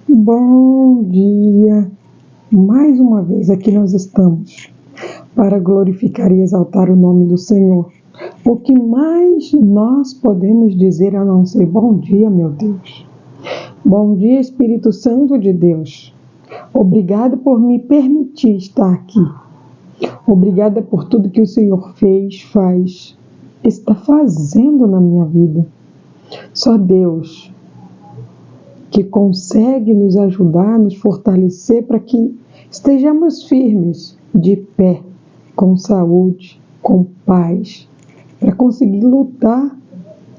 Bom dia! Mais uma vez aqui nós estamos para glorificar e exaltar o nome do Senhor. O que mais nós podemos dizer a não ser bom dia, meu Deus? Bom dia, Espírito Santo de Deus. Obrigada por me permitir estar aqui. Obrigada por tudo que o Senhor fez, faz, está fazendo na minha vida. Só Deus que consegue nos ajudar, nos fortalecer para que estejamos firmes, de pé, com saúde, com paz, para conseguir lutar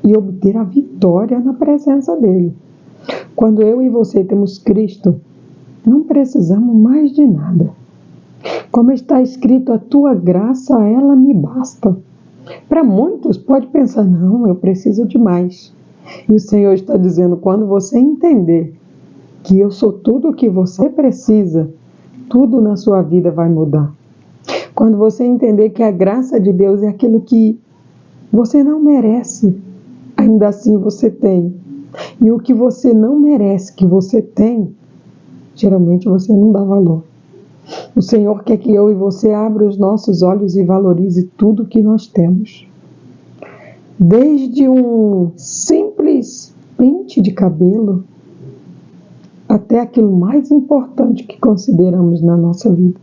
e obter a vitória na presença dEle. Quando eu e você temos Cristo, não precisamos mais de nada. Como está escrito, a tua graça, ela me basta. Para muitos pode pensar, não, eu preciso de mais. E o Senhor está dizendo, quando você entender que eu sou tudo o que você precisa, tudo na sua vida vai mudar. Quando você entender que a graça de Deus é aquilo que você não merece, ainda assim você tem. E o que você não merece, que você tem, geralmente você não dá valor. O Senhor quer que eu e você abra os nossos olhos e valorize tudo que nós temos. Desde um simples pente de cabelo até aquilo mais importante que consideramos na nossa vida.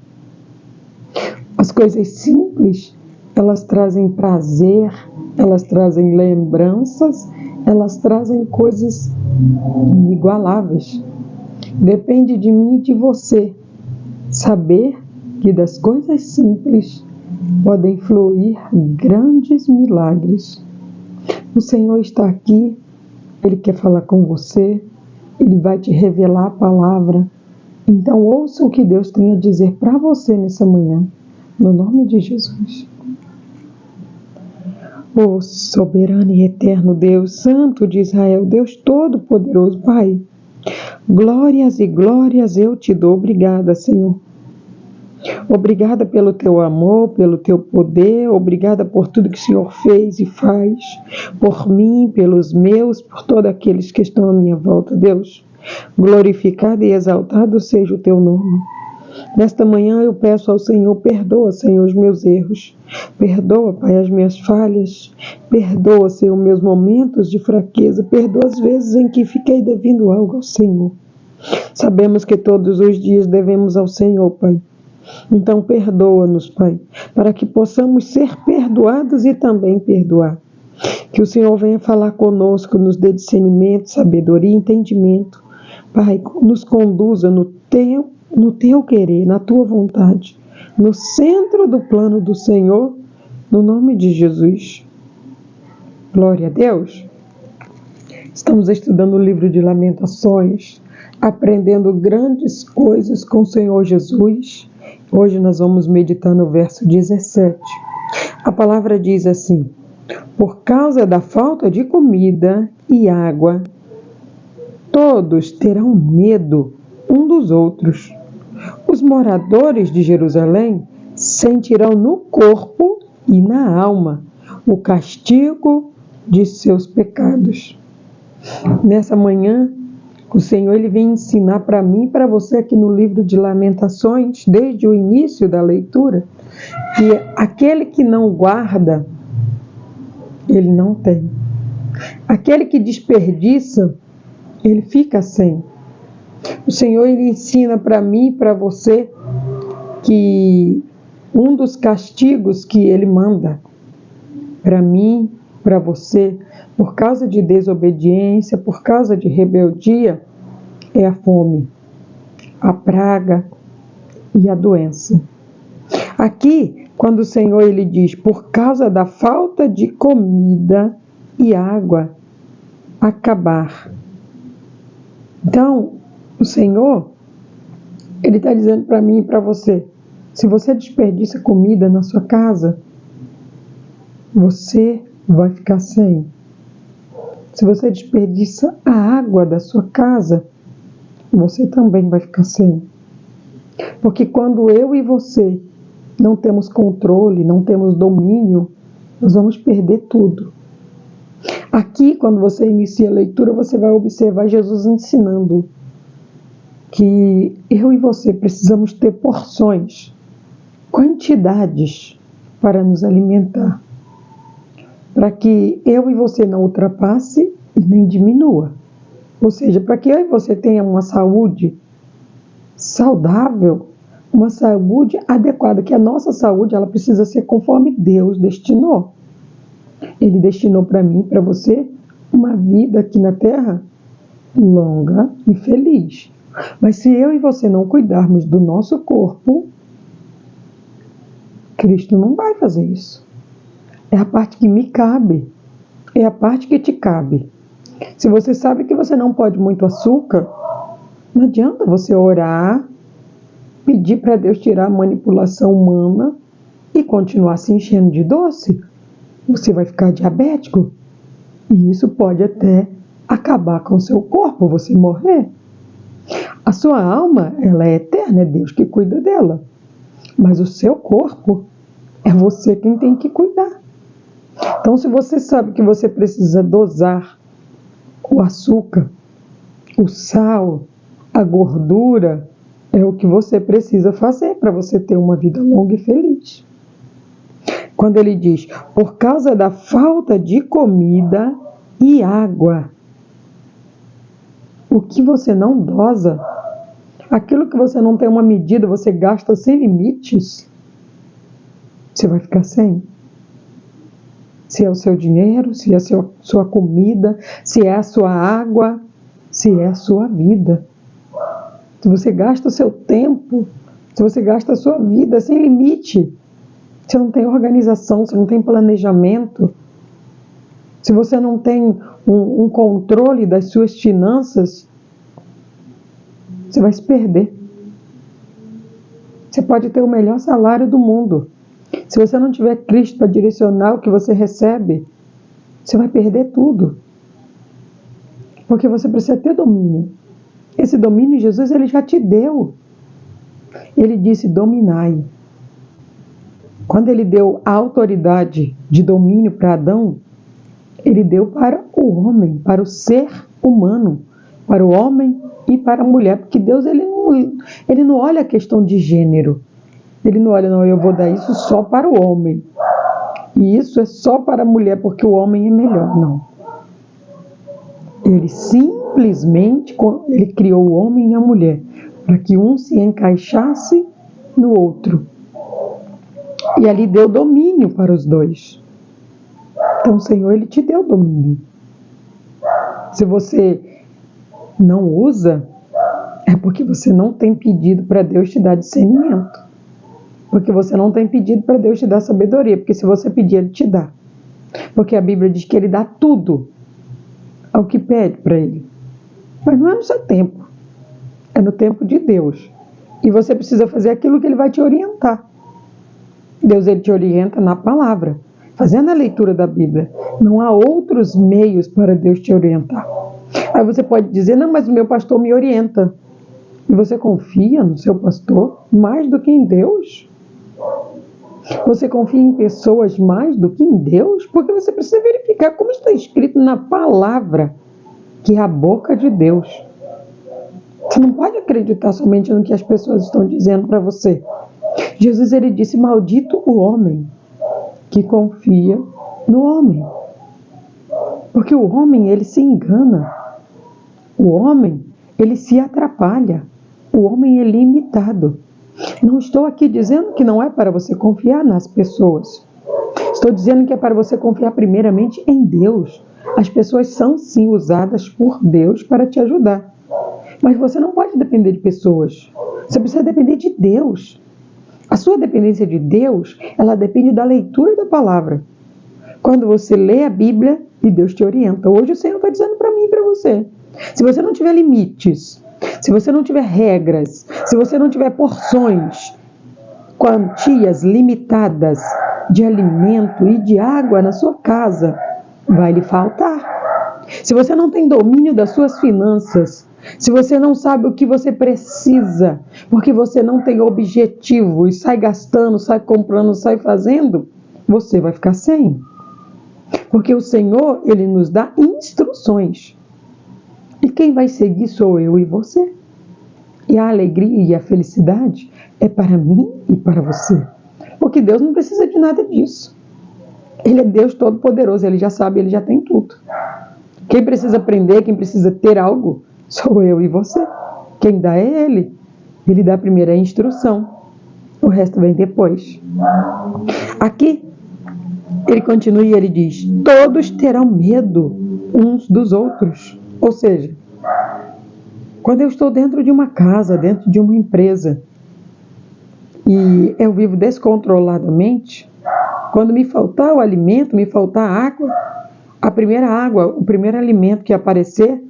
As coisas simples, elas trazem prazer, elas trazem lembranças, elas trazem coisas inigualáveis. Depende de mim e de você saber que das coisas simples podem fluir grandes milagres. O Senhor está aqui, Ele quer falar com você, Ele vai te revelar a palavra. Então ouça o que Deus tem a dizer para você nessa manhã, no nome de Jesus. Ó soberano e eterno Deus, Santo de Israel, Deus Todo-Poderoso, Pai, glórias e glórias eu te dou. Obrigada, Senhor. Obrigada pelo teu amor, pelo teu poder, obrigada por tudo que o Senhor fez e faz, por mim, pelos meus, por todos aqueles que estão à minha volta, Deus. Glorificado e exaltado seja o teu nome. Nesta manhã eu peço ao Senhor, perdoa, Senhor, os meus erros, perdoa, Pai, as minhas falhas, perdoa, Senhor, meus momentos de fraqueza, perdoa as vezes em que fiquei devendo algo ao Senhor. Sabemos que todos os dias devemos ao Senhor, Pai. Então perdoa-nos, Pai, para que possamos ser perdoados e também perdoar. Que o Senhor venha falar conosco, nos dê discernimento, sabedoria e entendimento. Pai, nos conduza no teu querer, na tua vontade, no centro do plano do Senhor, no nome de Jesus. Glória a Deus. Estamos estudando o livro de Lamentações, aprendendo grandes coisas com o Senhor Jesus. Hoje nós vamos meditar no verso 17. A palavra diz assim: por causa da falta de comida e água, todos terão medo um dos outros. Os moradores de Jerusalém sentirão no corpo e na alma o castigo de seus pecados. Nessa manhã, o Senhor ele vem ensinar para mim e para você aqui no livro de Lamentações, desde o início da leitura, que aquele que não guarda, ele não tem. Aquele que desperdiça, ele fica sem. O Senhor ele ensina para mim e para você que um dos castigos que ele manda para mim, para você, por causa de desobediência, por causa de rebeldia, é a fome, a praga e a doença. Aqui, quando o Senhor ele diz, por causa da falta de comida e água, acabar. Então, o Senhor, ele está dizendo para mim e para você, se você desperdiça comida na sua casa, você vai ficar sem. Se você desperdiça a água da sua casa, você também vai ficar sem. Porque quando eu e você não temos controle, não temos domínio, nós vamos perder tudo. Aqui, quando você inicia a leitura, você vai observar Jesus ensinando que eu e você precisamos ter porções, quantidades para nos alimentar, para que eu e você não ultrapasse e nem diminua. Ou seja, para que eu e você tenha uma saúde saudável, uma saúde adequada, que a nossa saúde ela precisa ser conforme Deus destinou. Ele destinou para mim e para você uma vida aqui na Terra longa e feliz. Mas se eu e você não cuidarmos do nosso corpo, Cristo não vai fazer isso. É a parte que me cabe, é a parte que te cabe. Se você sabe que você não pode muito açúcar, não adianta você orar, pedir para Deus tirar a manipulação humana e continuar se enchendo de doce. Você vai ficar diabético e isso pode até acabar com o seu corpo, você morrer. A sua alma, ela é eterna, é Deus que cuida dela. Mas o seu corpo, é você quem tem que cuidar. Então, se você sabe que você precisa dosar o açúcar, o sal, a gordura, é o que você precisa fazer para você ter uma vida longa e feliz. Quando ele diz, por causa da falta de comida e água, o que você não dosa, aquilo que você não tem uma medida, você gasta sem limites, você vai ficar sem. Se é o seu dinheiro, se é a sua comida, se é a sua água, se é a sua vida. Se você gasta o seu tempo, se você gasta a sua vida sem limite, se não tem organização, se não tem planejamento, se você não tem um controle das suas finanças, você vai se perder. Você pode ter o melhor salário do mundo. Se você não tiver Cristo para direcionar o que você recebe, você vai perder tudo. Porque você precisa ter domínio. Esse domínio Jesus ele já te deu. Ele disse dominai. Quando ele deu a autoridade de domínio para Adão, ele deu para o homem, para o ser humano, para o homem e para a mulher, porque Deus ele não olha a questão de gênero. Ele não olha, não, eu vou dar isso só para o homem. E isso é só para a mulher, porque o homem é melhor. Não. Ele simplesmente ele criou o homem e a mulher, para que um se encaixasse no outro. E ali deu domínio para os dois. Então o Senhor, ele te deu domínio. Se você não usa, é porque você não tem pedido para Deus te dar discernimento. Porque você não tem pedido para Deus te dar sabedoria. Porque se você pedir, ele te dá. Porque a Bíblia diz que ele dá tudo ao que pede para ele. Mas não é no seu tempo. É no tempo de Deus. E você precisa fazer aquilo que ele vai te orientar. Deus ele te orienta na palavra. Fazendo a leitura da Bíblia. Não há outros meios para Deus te orientar. Aí você pode dizer, não, mas o meu pastor me orienta. E você confia no seu pastor mais do que em Deus? Você confia em pessoas mais do que em Deus? Porque você precisa verificar como está escrito na palavra, que é a boca de Deus. Você não pode acreditar somente no que as pessoas estão dizendo para você. Jesus ele disse, maldito o homem que confia no homem. Porque o homem ele se engana. O homem ele se atrapalha. O homem é limitado. Não estou aqui dizendo que não é para você confiar nas pessoas. Estou dizendo que é para você confiar primeiramente em Deus. As pessoas são sim usadas por Deus para te ajudar. Mas você não pode depender de pessoas. Você precisa depender de Deus. A sua dependência de Deus, ela depende da leitura da palavra. Quando você lê a Bíblia e Deus te orienta. Hoje o Senhor está dizendo para mim e para você. Se você não tiver limites, se você não tiver regras, se você não tiver porções, quantias limitadas de alimento e de água na sua casa, vai lhe faltar. Se você não tem domínio das suas finanças, se você não sabe o que você precisa, porque você não tem objetivo e sai gastando, sai comprando, sai fazendo, você vai ficar sem. Porque o Senhor, ele nos dá instruções. E quem vai seguir sou eu e você. E a alegria e a felicidade é para mim e para você. Porque Deus não precisa de nada disso. Ele é Deus Todo-Poderoso, Ele já sabe, Ele já tem tudo. Quem precisa aprender, quem precisa ter algo, sou eu e você. Quem dá é Ele. Ele dá primeiro a instrução. O resto vem depois. Aqui, ele continua e ele diz: todos terão medo uns dos outros. Ou seja, quando eu estou dentro de uma casa, dentro de uma empresa, e eu vivo descontroladamente, quando me faltar o alimento, me faltar água, o primeiro alimento que aparecer,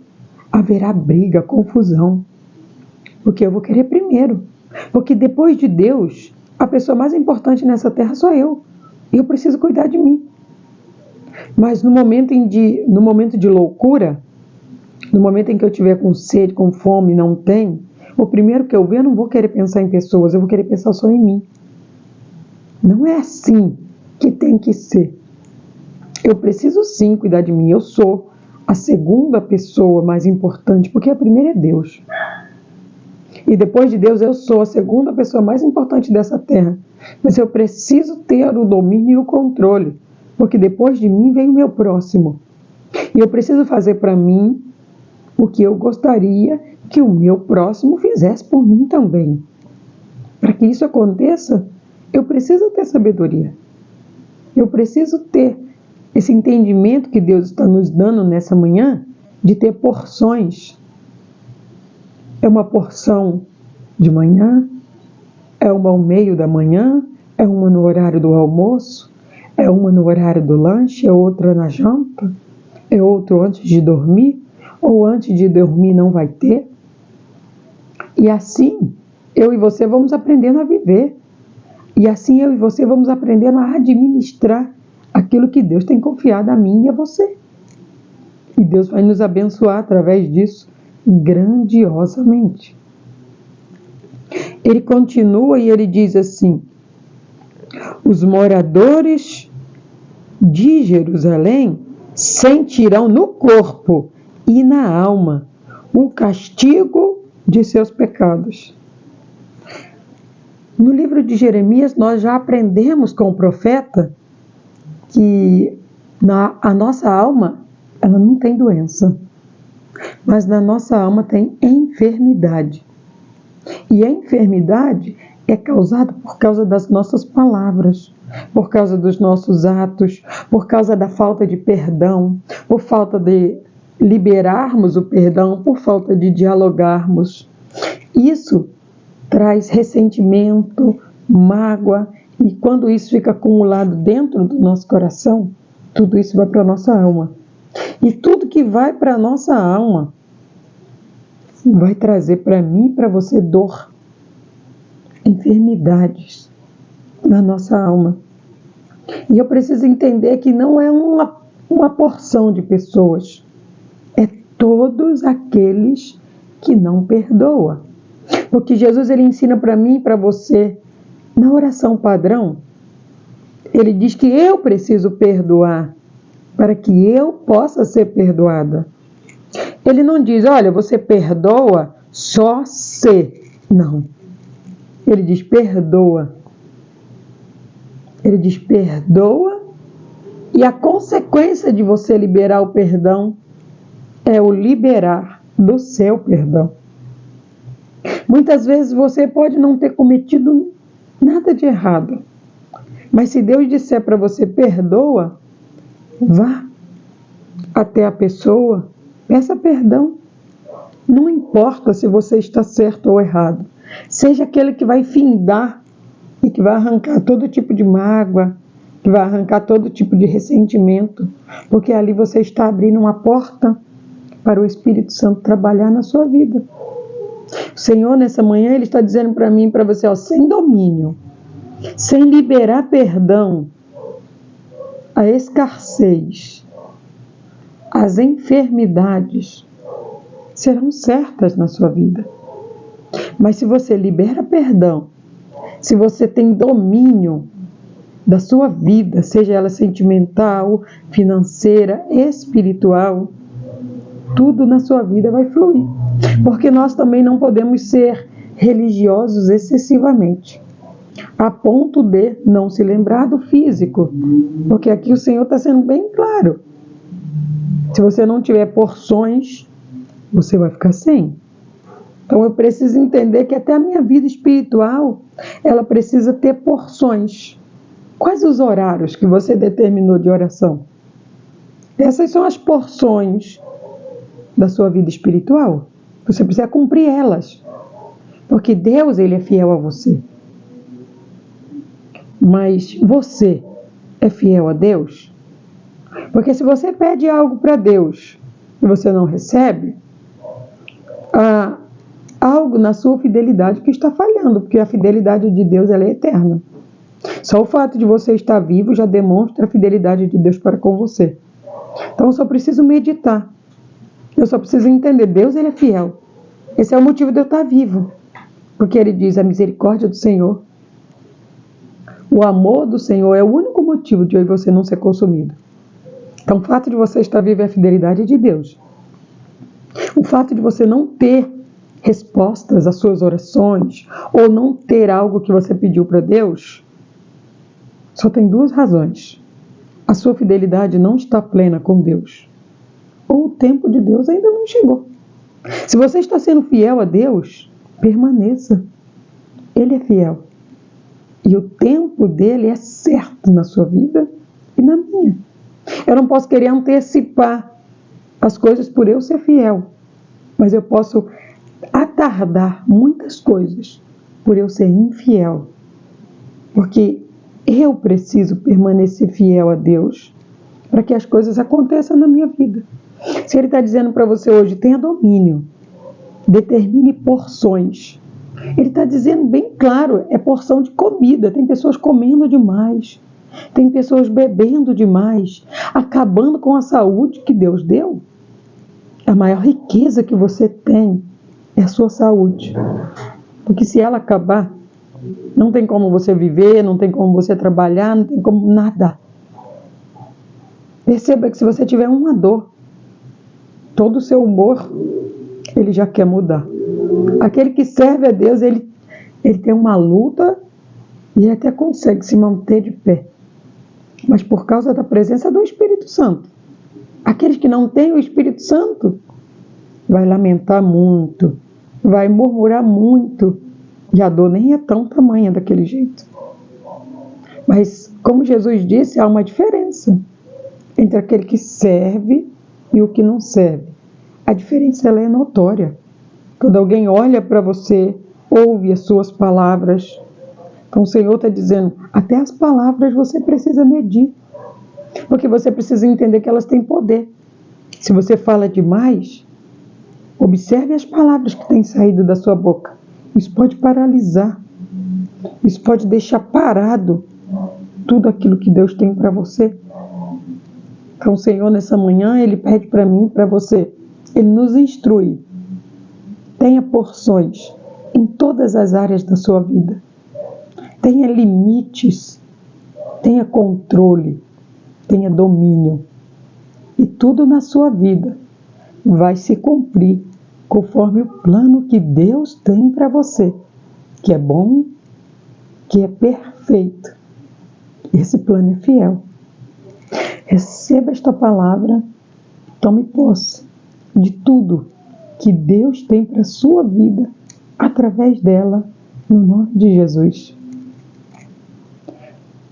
haverá briga, confusão. Porque eu vou querer primeiro. Porque depois de Deus, a pessoa mais importante nessa terra sou eu. E eu preciso cuidar de mim. Mas no momento de loucura, no momento em que eu estiver com sede, com fome, não tem, o primeiro que eu ver, eu não vou querer pensar em pessoas, eu vou querer pensar só em mim. Não é assim que tem que ser. Eu preciso sim cuidar de mim. Eu sou a segunda pessoa mais importante, porque a primeira é Deus. E depois de Deus, eu sou a segunda pessoa mais importante dessa terra. Mas eu preciso ter o domínio e o controle, porque depois de mim vem o meu próximo. E eu preciso fazer para mim o que eu gostaria que o meu próximo fizesse por mim também. Para que isso aconteça, eu preciso ter sabedoria. Eu preciso ter esse entendimento que Deus está nos dando nessa manhã, de ter porções. É uma porção de manhã, é uma ao meio da manhã, é uma no horário do almoço, é uma no horário do lanche, é outra na janta, é outro antes de dormir, ou antes de dormir não vai ter. E assim, eu e você vamos aprendendo a viver. E assim eu e você vamos aprendendo a administrar aquilo que Deus tem confiado a mim e a você. E Deus vai nos abençoar através disso grandiosamente. Ele continua e ele diz assim: os moradores de Jerusalém sentirão no corpo e na alma o castigo de seus pecados. No livro de Jeremias, nós já aprendemos com o profeta que a nossa alma, ela não tem doença, mas na nossa alma tem enfermidade. E a enfermidade é causada por causa das nossas palavras, por causa dos nossos atos, por causa da falta de perdão, por falta de liberarmos o perdão, por falta de dialogarmos. Isso traz ressentimento, mágoa, e quando isso fica acumulado dentro do nosso coração, tudo isso vai para a nossa alma. E tudo que vai para a nossa alma vai trazer para mim e para você dor, enfermidades na nossa alma. E eu preciso entender que não é uma porção de pessoas, é todos aqueles que não perdoam. Porque Jesus ele ensina para mim e para você, na oração padrão, ele diz que eu preciso perdoar para que eu possa ser perdoada. Ele não diz, olha, você perdoa só se. Não. Ele diz, perdoa. Ele diz, perdoa, e a consequência de você liberar o perdão é o liberar do seu perdão. Muitas vezes você pode não ter cometido nada de errado, mas se Deus disser para você, perdoa, vá até a pessoa, peça perdão. Não importa se você está certo ou errado. Seja aquele que vai findar e que vai arrancar todo tipo de mágoa, que vai arrancar todo tipo de ressentimento, porque ali você está abrindo uma porta para o Espírito Santo trabalhar na sua vida. O Senhor, nessa manhã, Ele está dizendo para mim e para você, sem domínio, sem liberar perdão, a escassez, as enfermidades serão certas na sua vida. Mas se você libera perdão, se você tem domínio da sua vida, seja ela sentimental, financeira, espiritual, tudo na sua vida vai fluir. Porque nós também não podemos ser religiosos excessivamente, a ponto de não se lembrar do físico. Porque aqui o Senhor está sendo bem claro. Se você não tiver porções, você vai ficar sem. Então eu preciso entender que até a minha vida espiritual, ela precisa ter porções. Quais os horários que você determinou de oração? Essas são as porções da sua vida espiritual. Você precisa cumprir elas. Porque Deus, Ele é fiel a você. Mas você é fiel a Deus? Porque se você pede algo para Deus e você não recebe, há algo na sua fidelidade que está falhando, porque a fidelidade de Deus ela é eterna. Só o fato de você estar vivo já demonstra a fidelidade de Deus para com você. Então eu só preciso meditar. Eu só preciso entender, Deus ele é fiel. Esse é o motivo de eu estar vivo. Porque Ele diz, a misericórdia do Senhor, o amor do Senhor é o único motivo de eu e você não ser consumido. Então o fato de você estar vivo é a fidelidade de Deus. O fato de você não ter respostas às suas orações, ou não ter algo que você pediu para Deus, só tem duas razões. A sua fidelidade não está plena com Deus, ou o tempo de Deus ainda não chegou. Se você está sendo fiel a Deus, permaneça. Ele é fiel. E o tempo dele é certo na sua vida e na minha. Eu não posso querer antecipar as coisas por eu ser fiel, mas eu posso atardar muitas coisas por eu ser infiel. Porque eu preciso permanecer fiel a Deus para que as coisas aconteçam na minha vida. Se Ele está dizendo para você hoje, tenha domínio, determine porções. Ele está dizendo bem claro, é porção de comida. Tem pessoas comendo demais, tem pessoas bebendo demais, acabando com a saúde que Deus deu. A maior riqueza que você tem é a sua saúde. Porque se ela acabar, não tem como você viver, não tem como você trabalhar, não tem como nada. Perceba que se você tiver uma dor, todo o seu humor, ele já quer mudar. Aquele que serve a Deus, ele tem uma luta e até consegue se manter de pé. Mas por causa da presença do Espírito Santo. Aqueles que não têm o Espírito Santo, vai lamentar muito, vai murmurar muito, e a dor nem é tão tamanha daquele jeito. Mas, como Jesus disse, há uma diferença entre aquele que serve e o que não serve. A diferença ela é notória. Quando alguém olha para você, ouve as suas palavras, então o Senhor está dizendo, até as palavras você precisa medir, porque você precisa entender que elas têm poder. Se você fala demais, observe as palavras que têm saído da sua boca. Isso pode paralisar, isso pode deixar parado tudo aquilo que Deus tem para você. Então o Senhor nessa manhã, Ele pede para mim e para você, Ele nos instrui. Tenha porções em todas as áreas da sua vida. Tenha limites, tenha controle, tenha domínio. E tudo na sua vida vai se cumprir conforme o plano que Deus tem para você, que é bom, que é perfeito. Esse plano é fiel. Receba esta palavra, tome posse de tudo que Deus tem para a sua vida, através dela, no nome de Jesus.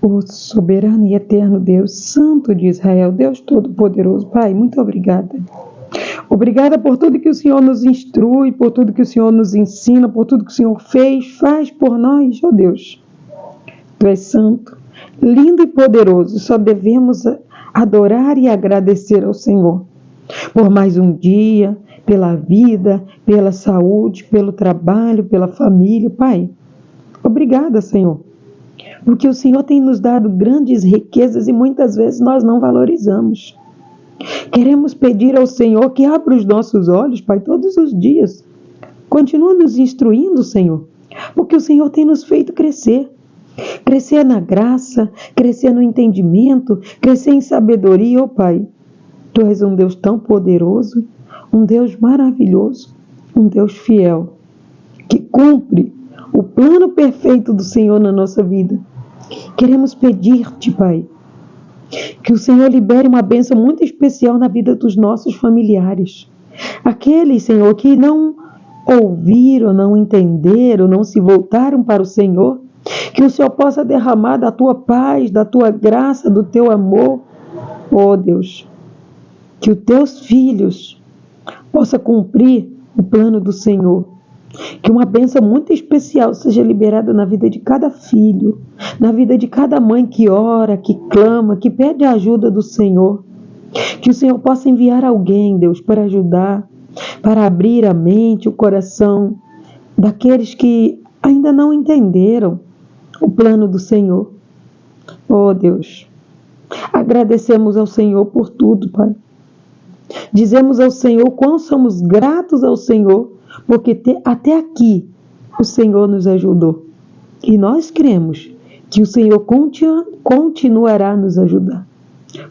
O soberano e eterno Deus, Santo de Israel, Deus Todo-Poderoso, Pai, muito obrigada. Obrigada por tudo que o Senhor nos instrui, por tudo que o Senhor nos ensina, por tudo que o Senhor faz por nós, ó Deus. Tu és santo, lindo e poderoso, só devemos adorar e agradecer ao Senhor por mais um dia, pela vida, pela saúde, pelo trabalho, pela família, Pai. Obrigada, Senhor, porque o Senhor tem nos dado grandes riquezas e muitas vezes nós não valorizamos. Queremos pedir ao Senhor que abra os nossos olhos, Pai, todos os dias. Continua nos instruindo, Senhor, porque o Senhor tem nos feito crescer. Crescer na graça, crescer no entendimento, crescer em sabedoria, ó Pai. Tu és um Deus tão poderoso, um Deus maravilhoso. um Deus fiel, que cumpre o plano perfeito do Senhor na nossa vida. Queremos pedir-te, Pai, que o Senhor libere uma bênção muito especial na vida dos nossos familiares. Aqueles, Senhor, que não ouviram, não entenderam, não se voltaram para o Senhor, que o Senhor possa derramar da tua paz, da tua graça, do teu amor. Oh Deus, que os teus filhos possam cumprir o plano do Senhor. Que uma bênção muito especial seja liberada na vida de cada filho, na vida de cada mãe que ora, que clama, que pede a ajuda do Senhor. Que o Senhor possa enviar alguém, Deus, para ajudar, para abrir a mente, o coração daqueles que ainda não entenderam o plano do Senhor. Oh Deus, agradecemos ao Senhor por tudo, Pai. Dizemos ao Senhor quão somos gratos ao Senhor, porque até aqui o Senhor nos ajudou. E nós cremos que o Senhor continuará a nos ajudar,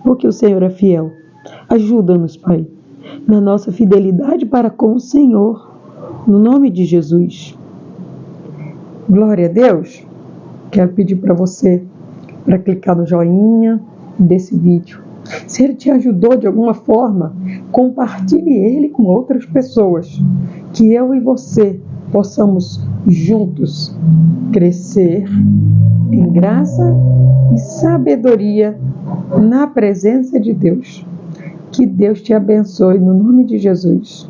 porque o Senhor é fiel. Ajuda-nos, Pai, na nossa fidelidade para com o Senhor, no nome de Jesus. Glória a Deus. Quero pedir para você, para clicar no joinha desse vídeo. Se ele te ajudou de alguma forma, compartilhe ele com outras pessoas, que eu e você possamos juntos crescer em graça e sabedoria na presença de Deus. Que Deus te abençoe no nome de Jesus.